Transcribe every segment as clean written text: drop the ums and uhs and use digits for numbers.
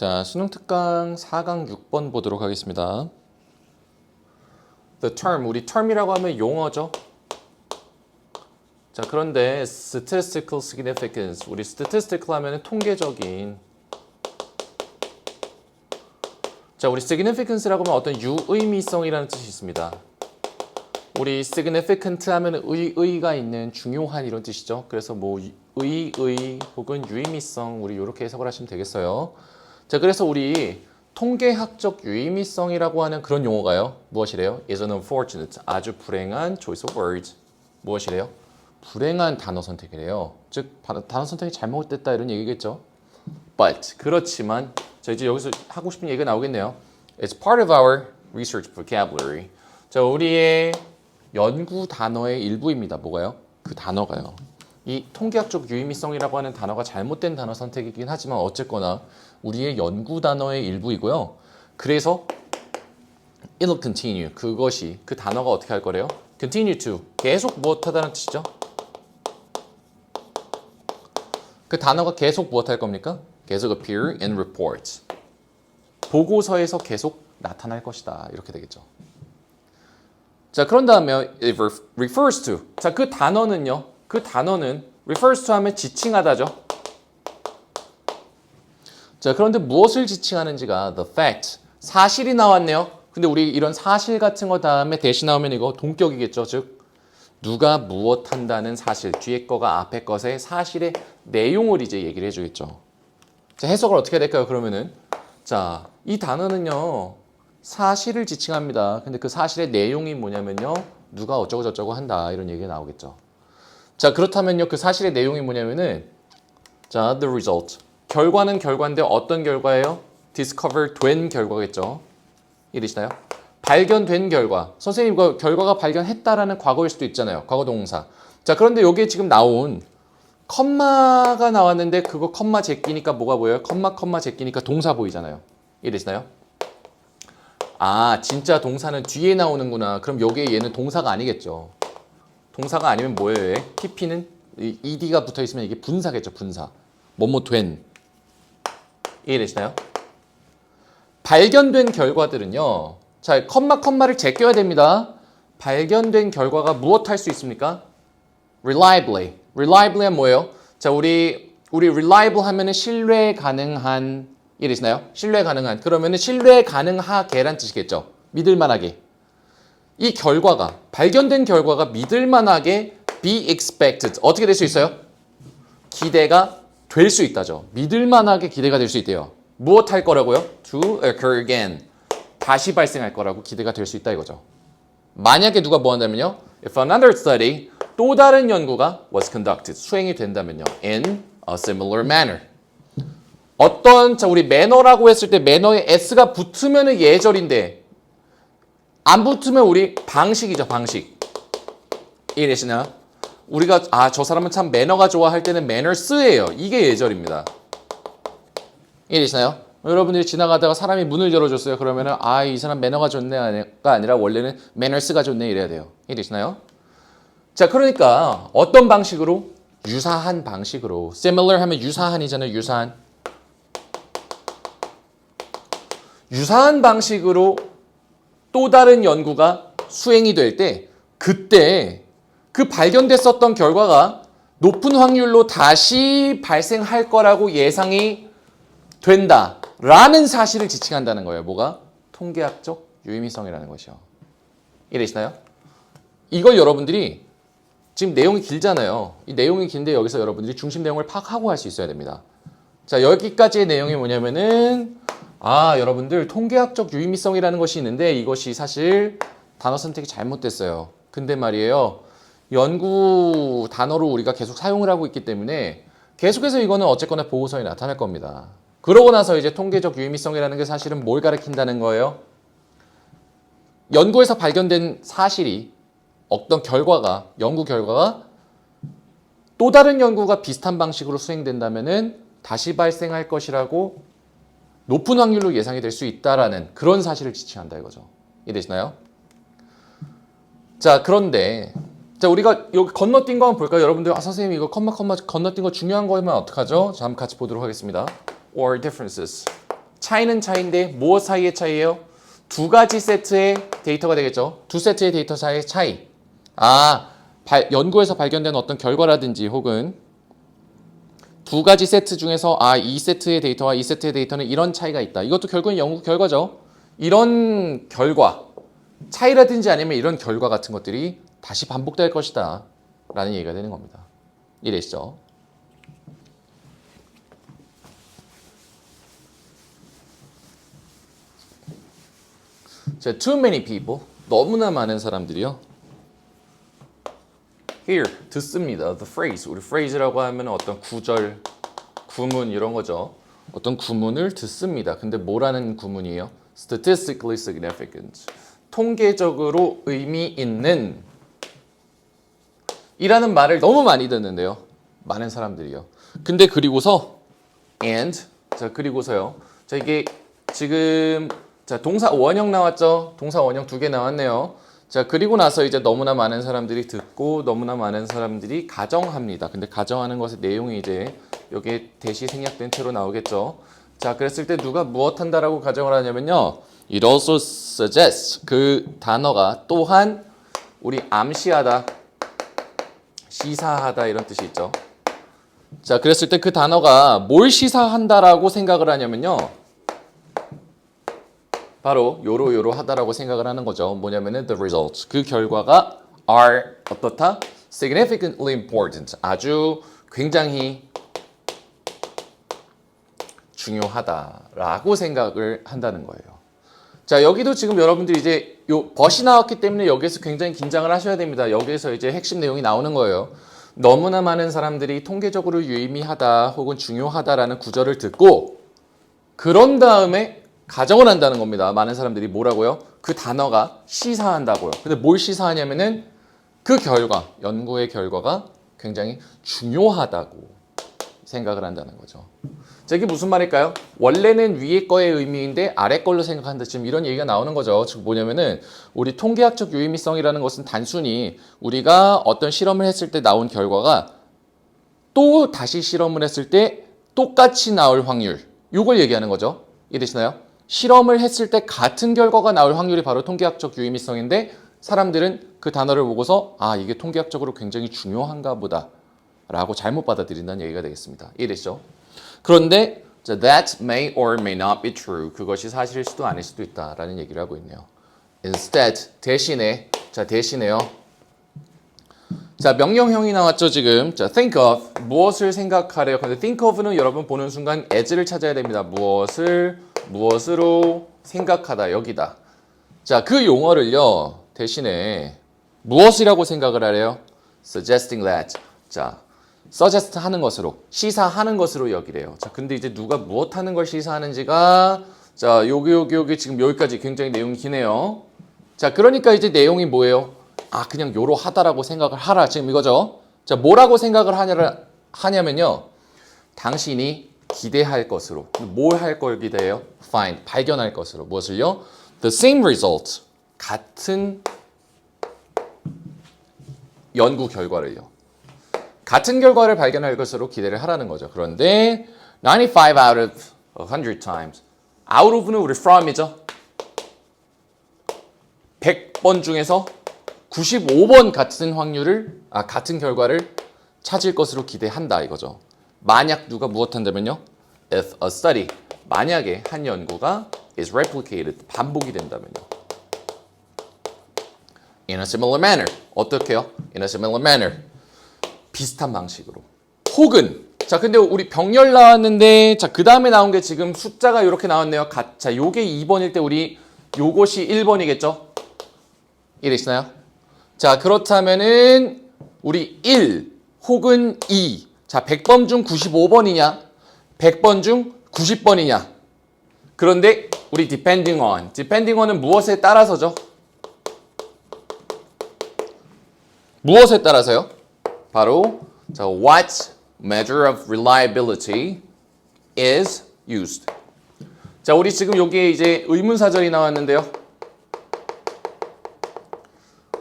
자, 수능 특강 4강 6번 보도록 하겠습니다. The term, 우리 term이라고 하면 용어죠. 자, 그런데 statistical significance, 우리 statistical 하면 통계적인. 자, 우리 significance라고 하면 어떤 유의미성이라는 뜻이 있습니다. 우리 significant 하면 의의가 있는, 중요한 이런 뜻이죠. 그래서 뭐 의의 혹은 유의미성, 우리 이렇게 해석을 하시면 되겠어요. 자, 그래서 우리 통계학적 유의미성이라고 하는 그런 용어가요. 무엇이래요? is an unfortunate, 아주 불행한 choice of words. 무엇이래요? 불행한 단어 선택이래요. 즉, 단어 선택이 잘못됐다 이런 얘기겠죠. But, 그렇지만 자, 이제 여기서 하고 싶은 얘기가 나오겠네요. It's part of our research vocabulary. 자, 우리의 연구 단어의 일부입니다. 뭐가요? 그 단어가요. 이 통계학적 유의미성이라고 하는 단어가 잘못된 단어 선택이긴 하지만 어쨌거나 우리의 연구 단어의 일부이고요. 그래서 it'll continue, 그것이, 그 단어가 어떻게 할 거래요? continue to, 계속 무엇하다는 뜻이죠? 그 단어가 계속 무엇할 겁니까? 계속 appear in reports. 보고서에서 계속 나타날 것이다. 이렇게 되겠죠. 자, 그런 다음에 it refers to. 자, 그 단어는요. 그 단어는 refers to 하면 지칭하다죠. 자, 그런데 무엇을 지칭하는지가 the fact, 사실이 나왔네요. 근데 우리 이런 사실 같은 거 다음에 대신 나오면 이거 동격이겠죠. 즉, 누가 무엇 한다는 사실, 뒤에 거가 앞에 것의 사실의 내용을 이제 얘기를 해주겠죠. 자, 해석을 어떻게 해야 될까요? 그러면은 자, 이 단어는요. 사실을 지칭합니다. 근데 그 사실의 내용이 뭐냐면요. 누가 어쩌고 저쩌고 한다. 이런 얘기가 나오겠죠. 자, 그렇다면요. 그 사실의 내용이 뭐냐면은 자, the result. 결과는 결과인데 어떤 결과예요? discover 된 결과겠죠. 이해되시나요? 발견된 결과. 선생님 이거 결과가 발견했다라는 과거일 수도 있잖아요. 과거 동사. 자, 그런데 여기에 지금 나온 컴마가 나왔는데 그거 컴마 제끼니까 뭐가 보여요? 컴마 제끼니까 동사 보이잖아요. 이해되시나요? 아, 진짜 동사는 뒤에 나오는구나. 그럼 여기에 얘는 동사가 아니겠죠. 동사가 아니면 뭐예요? PP는 ED가 붙어있으면 이게 분사겠죠. 분사. 뭐뭐 된. 이해되시나요? 발견된 결과들은요. 자, 컴마를 제껴야 됩니다. 발견된 결과가 무엇 할 수 있습니까? reliably. reliably는 뭐예요? 자, 우리 reliable 하면은 신뢰 가능한. 이해되시나요? 신뢰 가능한. 그러면은 신뢰 가능하게란 뜻이겠죠. 믿을 만하게. 이 결과가, 발견된 결과가 믿을 만하게 be expected. 어떻게 될 수 있어요? 기대가 될 수 있다죠. 믿을 만하게 기대가 될 수 있대요. 무엇 할 거라고요? To occur again. 다시 발생할 거라고 기대가 될 수 있다 이거죠. 만약에 누가 뭐 한다면요. If another study, 또 다른 연구가 was conducted. 수행이 된다면요. In a similar manner. 어떤, 자, 우리 매너라고 했을 때 매너에 s가 붙으면 예절인데 안 붙으면 우리 방식이죠. 방식. 이해되시나요? 우리가 저 사람은 참 매너가 좋아 할 때는 manners예요. 이게 예절입니다. 이해되시나요? 여러분들이 지나가다가 사람이 문을 열어줬어요. 그러면은 이 사람 매너가 좋네가 아니라 원래는 manners가 좋네 이래야 돼요. 이해되시나요? 자, 그러니까 어떤 방식으로? 유사한 방식으로. similar 하면 유사한이잖아요. 유사한 방식으로 또 다른 연구가 수행이 될 때 그때 그 발견됐었던 결과가 높은 확률로 다시 발생할 거라고 예상이 된다라는 사실을 지칭한다는 거예요. 뭐가? 통계학적 유의미성이라는 것이요. 이해되시나요? 이걸 여러분들이 지금 내용이 길잖아요. 이 내용이 긴데 여기서 여러분들이 중심 내용을 파악하고 할 수 있어야 됩니다. 자, 여기까지의 내용이 뭐냐면은 여러분들 통계학적 유의미성이라는 것이 있는데 이것이 사실 단어 선택이 잘못됐어요. 근데 말이에요. 연구 단어로 우리가 계속 사용을 하고 있기 때문에 계속해서 이거는 어쨌거나 보고서에 나타날 겁니다. 그러고 나서 이제 통계적 유의미성이라는 게 사실은 뭘 가리킨다는 거예요? 연구에서 발견된 사실이 어떤 결과가, 연구 결과가 또 다른 연구가 비슷한 방식으로 수행된다면은 다시 발생할 것이라고 높은 확률로 예상이 될 수 있다라는 그런 사실을 지칭한다 이거죠. 이해되시나요? 자, 그런데 자, 우리가 여기 건너뛴 거 한번 볼까요? 여러분들 선생님 이거 컴마 건너뛴 거 중요한 거면 어떡하죠? 자, 한번 같이 보도록 하겠습니다. Or differences. 차이는 차이인데 무엇 사이의 차이예요? 두 가지 세트의 데이터가 되겠죠. 두 세트의 데이터 사이의 차이. 연구에서 발견된 어떤 결과라든지 혹은 두 가지 세트 중에서 이 세트의 데이터와 이 세트의 데이터는 이런 차이가 있다. 이것도 결국은 연구 결과죠. 이런 결과, 차이라든지 아니면 이런 결과 같은 것들이 다시 반복될 것이다 라는 얘기가 되는 겁니다. 이해되시죠? 자, too many people, 너무나 많은 사람들이요. Here, 듣습니다. The phrase, 우리 phrase라고 하면 어떤 구절, 구문 이런 거죠. 어떤 구문을 듣습니다. 근데 뭐라는 구문이에요? Statistically significant, 통계적으로 의미 있는 이라는 말을 너무 많이 듣는데요. 많은 사람들이요. 근데 그리고서 and, 자 그리고서요. 자 이게 지금 자 동사 원형 나왔죠? 동사 원형 2개 나왔네요. 자 그리고 나서 이제 너무나 많은 사람들이 듣고 너무나 많은 사람들이 가정합니다. 근데 가정하는 것의 내용이 이제 여기에 대시 생략된 채로 나오겠죠. 자 그랬을 때 누가 무엇 한다라고 가정을 하냐면요. It also suggests, 그 단어가 또한 우리 암시하다, 시사하다 이런 뜻이 있죠. 자 그랬을 때 그 단어가 뭘 시사한다라고 생각을 하냐면요. 바로 요로 하다라고 생각을 하는 거죠. 뭐냐면은 the results, 그 결과가 are 어떻다? significantly important, 아주 굉장히 중요하다라고 생각을 한다는 거예요. 자 여기도 지금 여러분들이 이제 요 벗이 나왔기 때문에 여기에서 굉장히 긴장을 하셔야 됩니다. 여기에서 이제 핵심 내용이 나오는 거예요. 너무나 많은 사람들이 통계적으로 유의미하다 혹은 중요하다라는 구절을 듣고 그런 다음에 가정을 한다는 겁니다. 많은 사람들이 뭐라고요? 그 단어가 시사한다고요. 근데 뭘 시사하냐면은 그 결과, 연구의 결과가 굉장히 중요하다고 생각을 한다는 거죠. 자, 이게 무슨 말일까요? 원래는 위에 거의 의미인데 아래 걸로 생각한다. 지금 이런 얘기가 나오는 거죠. 즉 뭐냐면은 우리 통계학적 유의미성이라는 것은 단순히 우리가 어떤 실험을 했을 때 나온 결과가 또 다시 실험을 했을 때 똑같이 나올 확률, 이걸 얘기하는 거죠. 이해되시나요? 실험을 했을 때 같은 결과가 나올 확률이 바로 통계학적 유의미성인데 사람들은 그 단어를 보고서 이게 통계학적으로 굉장히 중요한가 보다 라고 잘못 받아들인다는 얘기가 되겠습니다. 이해되시죠? 그런데 that may or may not be true, 그것이 사실일 수도 아닐 수도 있다라는 얘기를 하고 있네요. Instead, 대신에요. 자, 명령형이 나왔죠, 지금. 자, think of, 무엇을 생각하래요. 근데 think of는 여러분 보는 순간 as를 찾아야 됩니다. 무엇으로 생각하다, 여기다. 자, 그 용어를요, 대신에 무엇이라고 생각을 하래요? suggesting that. 자, suggest 하는 것으로, 시사하는 것으로 여기래요. 자, 근데 이제 누가 무엇 하는 걸 시사하는지가, 자, 여기 지금 여기까지 굉장히 내용이 기네요. 자, 그러니까 이제 내용이 뭐예요? 그냥 요로 하다라고 생각을 하라. 지금 이거죠. 자, 뭐라고 생각을 하냐면요. 당신이 기대할 것으로. 뭘 할 걸 기대해요? Find, 발견할 것으로. 무엇을요? The same result. 같은 연구 결과를요. 같은 결과를 발견할 것으로 기대를 하라는 거죠. 그런데 95 out of 100 times. out of는 우리 from이죠. 100번 중에서 95번 같은 결과를 찾을 것으로 기대한다 이거죠. 만약 누가 무엇 한다면요. If a study, 만약에 한 연구가 is replicated, 반복이 된다면요. In a similar manner. 어떻게요? In a similar manner. 비슷한 방식으로. 혹은 자 근데 우리 병렬 나왔는데 자 그 다음에 나온 게 지금 숫자가 이렇게 나왔네요. 자 요게 2번일 때 우리 요것이 1번이겠죠? 이해되시나요? 자 그렇다면은 우리 1 혹은 2 자 100번 중 95번이냐 100번 중 90번이냐 그런데 우리 depending on은 무엇에 따라서죠? 무엇에 따라서요? 바로 자, what measure of reliability is used. 자, 우리 지금 여기에 이제 의문사절이 나왔는데요.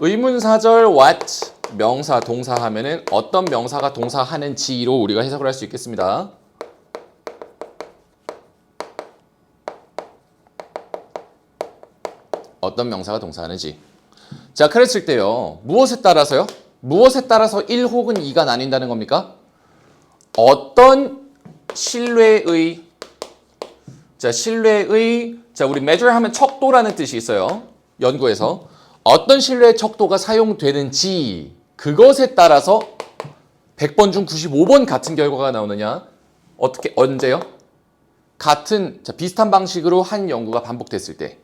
의문사절 what 명사 동사 하면은 어떤 명사가 동사하는지로 우리가 해석을 할 수 있겠습니다. 어떤 명사가 동사하는지. 자, 그랬을 때요. 무엇에 따라서요? 무엇에 따라서 1 혹은 2가 나뉜다는 겁니까? 어떤 신뢰의 자, 우리 measure 하면 척도라는 뜻이 있어요. 연구에서. 어떤 신뢰의 척도가 사용되는지 그것에 따라서 100번 중 95번 같은 결과가 나오느냐? 어떻게 언제요? 비슷한 방식으로 한 연구가 반복됐을 때.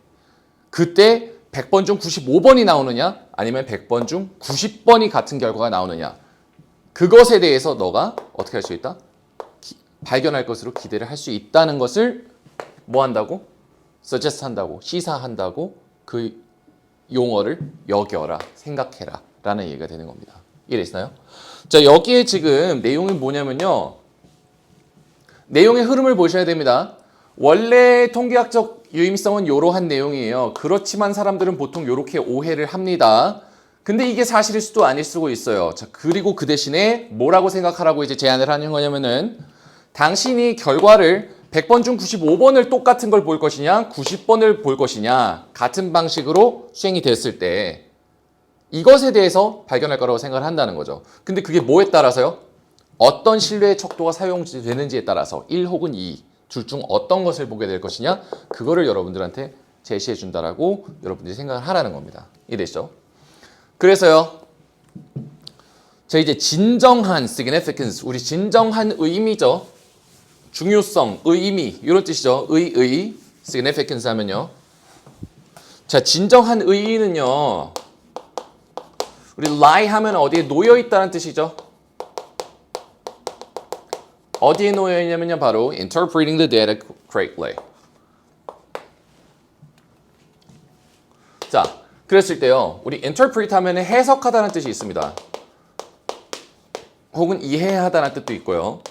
그때 100번 중 95번이 나오느냐? 아니면 100번 중 90번이 같은 결과가 나오느냐? 그것에 대해서 너가 어떻게 할 수 있다? 발견할 것으로 기대를 할 수 있다는 것을 뭐 한다고? suggest 한다고, 시사한다고 그 용어를 여겨라, 생각해라 라는 얘기가 되는 겁니다. 이해되시나요? 자, 여기에 지금 내용이 뭐냐면요. 내용의 흐름을 보셔야 됩니다. 원래 통계학적 유의미성은 이러한 내용이에요. 그렇지만 사람들은 보통 이렇게 오해를 합니다. 근데 이게 사실일 수도 아닐 수도 있어요. 자, 그리고 그 대신에 뭐라고 생각하라고 이제 제안을 하는 거냐면은 당신이 결과를 100번 중 95번을 똑같은 걸 볼 것이냐, 90번을 볼 것이냐, 같은 방식으로 수행이 됐을 때 이것에 대해서 발견할 거라고 생각을 한다는 거죠. 근데 그게 뭐에 따라서요? 어떤 신뢰의 척도가 사용되는지에 따라서 1 혹은 2, 둘 중 어떤 것을 보게 될 것이냐, 그거를 여러분들한테 제시해 준다라고 여러분들이 생각을 하라는 겁니다. 이해되시죠? 그래서요. 자, 이제 진정한 significance, 우리 진정한 의미죠. 중요성, 의미 이런 뜻이죠. significance 하면요. 자, 진정한 의의는요. 우리 lie 하면 어디에 놓여 있다는 뜻이죠. 어디에 놓여 있냐면요. 바로 interpreting the data correctly. 자, 그랬을 때요. 우리 interpret 하면 해석하다는 뜻이 있습니다. 혹은 이해하다는 뜻도 있고요.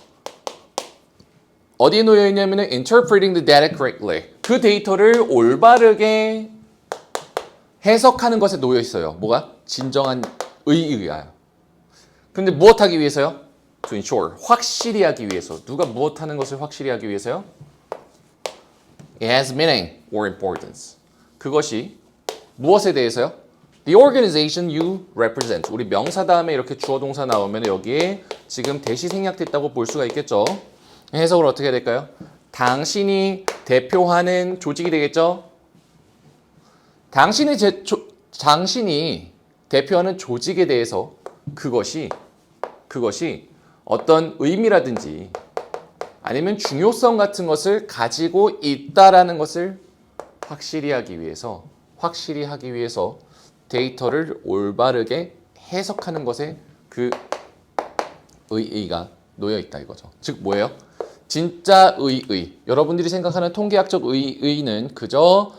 어디에 놓여 있냐면 interpreting the data correctly. 그 데이터를 올바르게 해석하는 것에 놓여 있어요. 뭐가? 진정한 의의가요. 근데 무엇 하기 위해서요? To ensure. 확실히 하기 위해서. 누가 무엇 하는 것을 확실히 하기 위해서요? It has meaning or importance. 그것이 무엇에 대해서요? The organization you represent. 우리 명사 다음에 이렇게 주어 동사 나오면 여기에 지금 대시 생략됐다고 볼 수가 있겠죠. 해석을 어떻게 해야 될까요? 당신이 대표하는 조직이 되겠죠? 당신이 대표하는 조직에 대해서 그것이 어떤 의미라든지 아니면 중요성 같은 것을 가지고 있다라는 것을 확실히 하기 위해서 데이터를 올바르게 해석하는 것에 그 의의가 놓여 있다 이거죠. 즉 뭐예요? 진짜 의의. 여러분들이 생각하는 통계학적 의의는 그저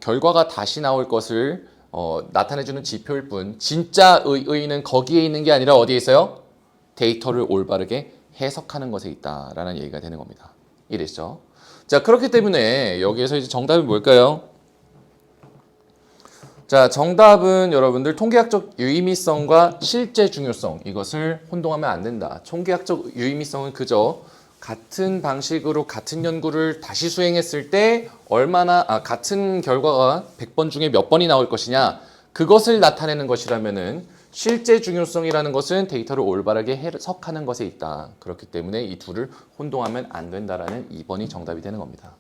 결과가 다시 나올 것을 나타내주는 지표일 뿐 진짜 의의는 거기에 있는 게 아니라 어디에 있어요? 데이터를 올바르게 해석하는 것에 있다라는 얘기가 되는 겁니다. 이해되시죠? 자, 그렇기 때문에 여기에서 이제 정답이 뭘까요? 자, 정답은 여러분들 통계학적 유의미성과 실제 중요성 이것을 혼동하면 안 된다. 통계학적 유의미성은 그저 같은 방식으로 같은 연구를 다시 수행했을 때 같은 결과가 100번 중에 몇 번이 나올 것이냐 그것을 나타내는 것이라면은 실제 중요성이라는 것은 데이터를 올바르게 해석하는 것에 있다. 그렇기 때문에 이 둘을 혼동하면 안 된다라는 2번이 정답이 되는 겁니다.